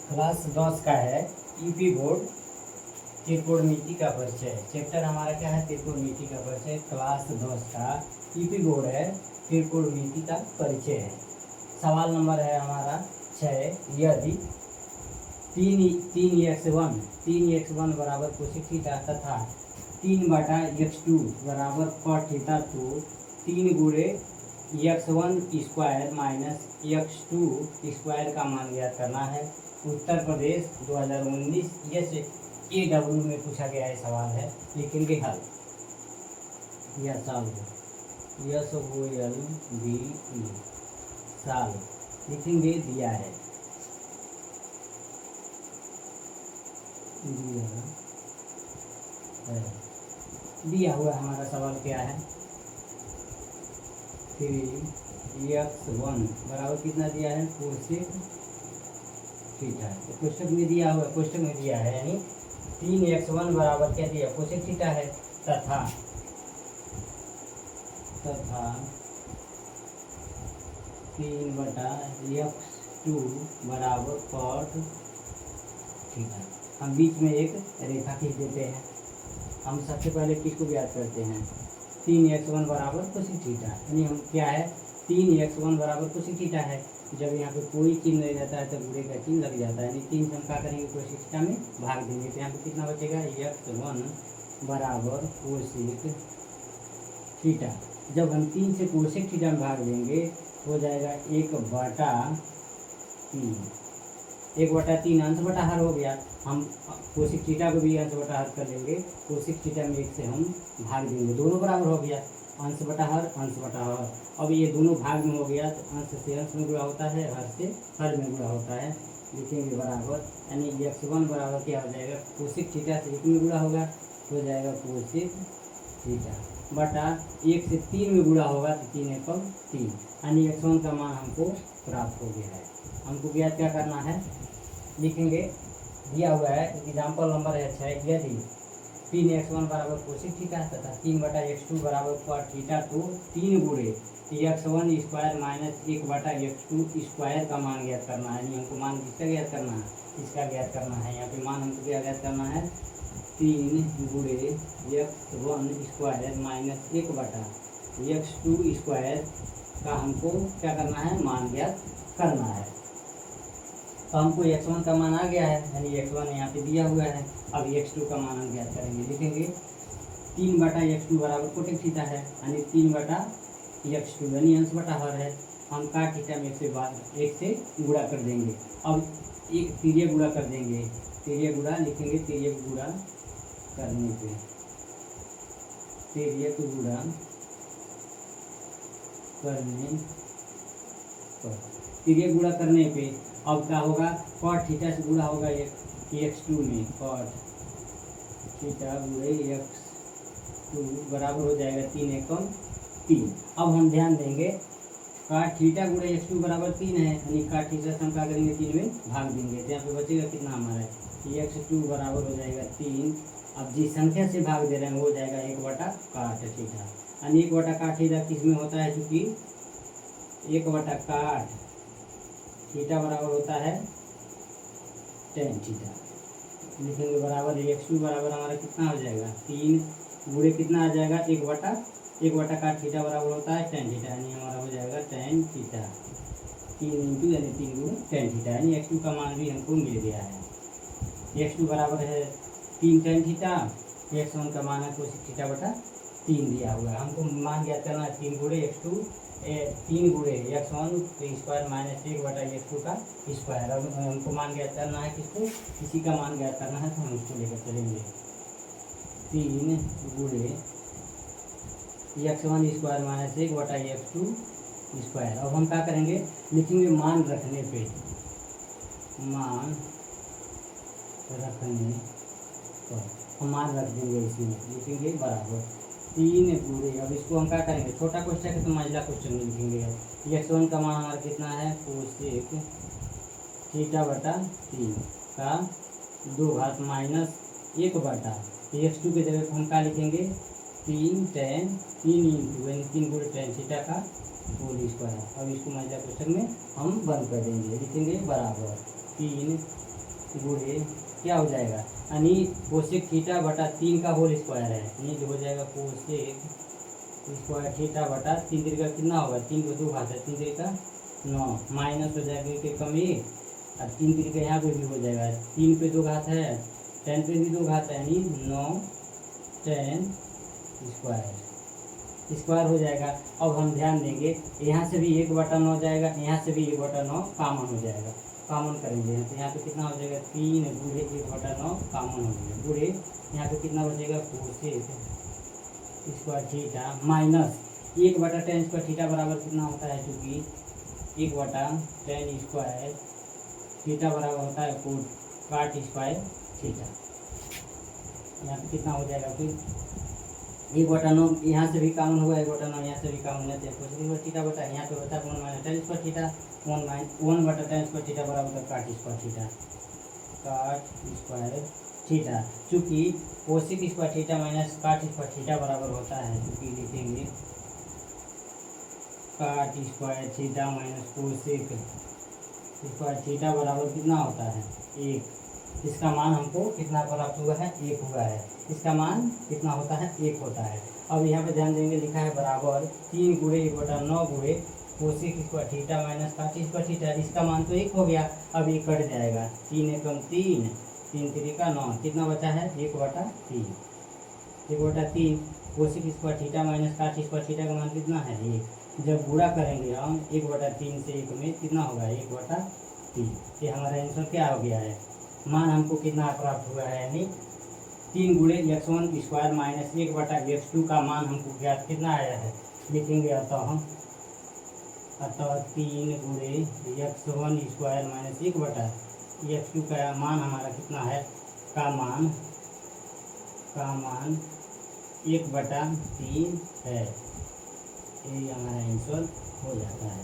Class 10 का है EP board त्रिकोणमिति का परिचय। चैप्टर हमारा क्या है? त्रिकोणमिति का परिचय। क्लास 10 का ईपी बोर्ड है, त्रिकोणमिति का परिचय है। सवाल नंबर है हमारा 6। यदि 3x1 बराबर कोसेक थीटा तथा 3/x2 बराबर कॉट थीटा, तो 3 गुणे x1 square minus x2 square का मान ज्ञात करना है। उत्तर प्रदेश 2019 SAW में पूछा गया है सवाल है। लिखेंगे हल या साल SOLVE साल लिखेंगे। दिया है दिया हुआ हमारा सवाल क्या है? 3x1 बराबर कितना दिया है? Cosec theta. क्वेश्चन में दिया हुआ, क्वेश्चन में दिया है यानी 3x1 बराबर क्या दिया? कोसेक थीटा है तथा 3/x2 बराबर कॉट थीटा। हम बीच में एक रेखा खींच देते हैं। हम सबसे पहले किसको ज्ञात करते हैं? 3x1 बराबर कोसेक थीटा, यानी हम क्या है? 3x1 बराबर कोसेक थीटा है। जब यहाँ पे कोई चिन्ह नहीं रहता है तो बुरे का चिन्ह लग जाता है, यानी 3 से हम क्या करेंगे? कोसेक थीटा में भाग देंगे, तो यहाँ पे कितना बचेगा? x1 बराबर कोसेक थीटा। जब हम 3 से कोसेक थीटा में भाग देंगे हो जाएगा 1/3। 1/3 अंश बटा हर हो गया। हम कोसेक थीटा को भी अंश बटा हर कर लेंगे। कोसेक थीटा में 1 से हम भाग देंगे, दोनों बराबर हो गया। अंश बटा हर, अंश बटा हर। अब ये दोनों भाग में हो गया तो अंश से अंश में गुणा होता है, हर से हर में गुणा होता है। लिखेंगे बराबर, यानी x1 बराबर क्या हो जाएगा? कोसेक थीटा से 1 में गुणा होगा, हो जाएगा कोसेक थीटा बटा 1 से 3 में गुणा होगा तो 3 एकम 3, यानी x1 का मान हमको प्राप्त हो गया है। हमको ज्ञात क्या करना है? लिखेंगे दिया हुआ है एग्जाम्पल नंबर है 6। यदि 3x1 बराबर कोसेक थीटा तथा 3/x2 बराबर कॉट थीटा, तो 3 गुणे x1 square minus 1/x2 square का मान ज्ञात करना है। यानी हमको मान किसका ज्ञात करना है? इसका ज्ञात करना है। यहाँ पे मान हमको क्या ज्ञात करना है? 3 गुणे x1 square minus 1/x2 square का हमको क्या करना है? मान ज्ञात करना है। तो हमको x1 का मान आ गया है, यानी x1 यहाँ पे दिया हुआ है। अब x2 का मान हम ज्ञात करेंगे। लिखेंगे 3/x2 बराबर कोसेक थीटा है, यानी 3/x2 यानी अंश बटा हर है। हम काट थीटा में 1 से गुणा कर देंगे। अब एक तिर्यक गुणा कर देंगे, तिर्यक गुणा लिखेंगे। तिर्यक गुणा करने पे तिर्यक गुणा करने पर तिर्यक गुणा करने पे अब क्या होगा? कॉट थीटा से गुणा होगा x2 में, कॉट थीटा गुणे x2 बराबर हो जाएगा 3 एकम 3। अब हम ध्यान देंगे काट थीटा गुणे x2 बराबर 3 है, यानी काट थीटा से हम क्या करेंगे? 3 में भाग देंगे, तो यहाँ पे बचेगा कितना हमारा? x2 बराबर हो जाएगा 3। अब जिस संख्या से भाग दे रहे हैं वो हो जाएगा 1/काट थीटा, यानी 1/काट थीटा किस में होता है? क्योंकि 1/काट थीटा बराबर होता है tan थीटा। लिखेंगे बराबर x2 बराबर हमारा कितना हो जाएगा? 3 गुणे कितना आ जाएगा? 1/काट थीटा बराबर होता है tan थीटा, यानी हमारा हो जाएगा tan थीटा। 3 इंटू यानी 3 गुणे tan थीटा, यानी x2 का मान भी हमको मिल गया है। x2 बराबर है 3 tan थीटा, x1 का मान है कोसेक थीटा बटा 3 दिया हुआ है। हमको मान ज्ञात करना है 3 गुणे x2 3 गुणे x1 स्क्वायर माइनस 1/x2 का स्क्वायर। अब हमको मान ज्ञात करना है किसको? इसी का मान ज्ञात करना है, तो हम इसको लेकर चलेंगे। 3 गुणे x1 square minus 1/x2 square. अब हम क्या करेंगे? लिखेंगे मान रखने पे, मान रखने पर हम मान रख देंगे इसमें। लिखेंगे बराबर 3 गुणे, अब इसको हम क्या करेंगे? छोटा क्वेश्चन है तो मंझला क्वेश्चन में लिखेंगे। x1 का मान हमारा कितना है? कोसेक थीटा बटा 3 का 2 घात माइनस 1/, x2 के जगह हम क्या लिखेंगे? 3 इंटू यानी 3 गुणे tan थीटा का होल स्क्वायर। अब इसको मंझला क्वेश्चन में हम बंद कर देंगे। लिखेंगे बराबर 3 गुणे क्या हो जाएगा, यानी कोसेक थीटा बटा 3 का होल स्क्वायर है, यानी जो हो जाएगा कोसेक स्क्वायर थीटा बटा 3 का कितना होगा, 3 को 2 घात है, 3 का 9 माइनस हो जाएगा एक कम 1 और 3 का यहाँ पे भी हो जाएगा, 3 पे 2 घात है, 10 पे भी 2 घात है, यानी 9 10 स्क्वायर हो जाएगा। अब हम ध्यान देंगे यहाँ से भी 1/9 जाएगा, यहाँ से भी 1/9 कॉमन हो जाएगा, कॉमन करेंगे यहाँ, तो यहाँ पे कितना हो जाएगा 3 गुणे 1/9 कॉमन हो जाएगा, गुणे यहाँ पे कितना बचेगा cosec square theta minus 1/10 square theta बराबर कितना होता है, क्योंकि 1/10 स्क्वायर थीटा बराबर होता है काट स्क्वायर थीटा। यहाँ पे कितना हो जाएगा फिर 1/9 यहाँ से भी कॉमन होगा, 1/9 यहाँ से भी कॉमन होना चाहिए, कोसेक थीटा बता यहाँ पे बता 1/10 स्क्वायर थीटा 1/10 स्क्वायर थीटा बराबर होता है cot square theta, cot square theta. चूँकि cosec square theta minus cot square theta बराबर होता है, चूँकि लिखेंगे cot square theta minus cosec square theta बराबर कितना होता है 1। इसका मान हमको कितना प्राप्त हुआ है 1 हुआ है, इसका मान कितना होता है 1 होता है। अब यहाँ पे ध्यान देंगे लिखा है बराबर 3 गुणे 1/9 गुणे cosec square theta minus cot square theta, इसका मान तो 1 हो गया, अब ये कट जाएगा, 3 एकम 3 3 का 9 कितना बचा है 1/3 1/3 cosec square theta minus cot square theta का मान कितना है 1। जब गुणा करेंगे हम 1/3 से 1 में कितना होगा 1/3, ये हमारा आंसर क्या हो गया है, मान हमको कितना प्राप्त हुआ है, यानी 3 गुणे x1 स्क्वायर माइनस 1/x2 का मान हमको ज्ञात कितना आया है, लिखेंगे अतः 3 गुणे x1 स्क्वायर माइनस 1/x2 का मान हमारा कितना है, का मान 1/3 है, यही हमारा आंसर हो जाता है।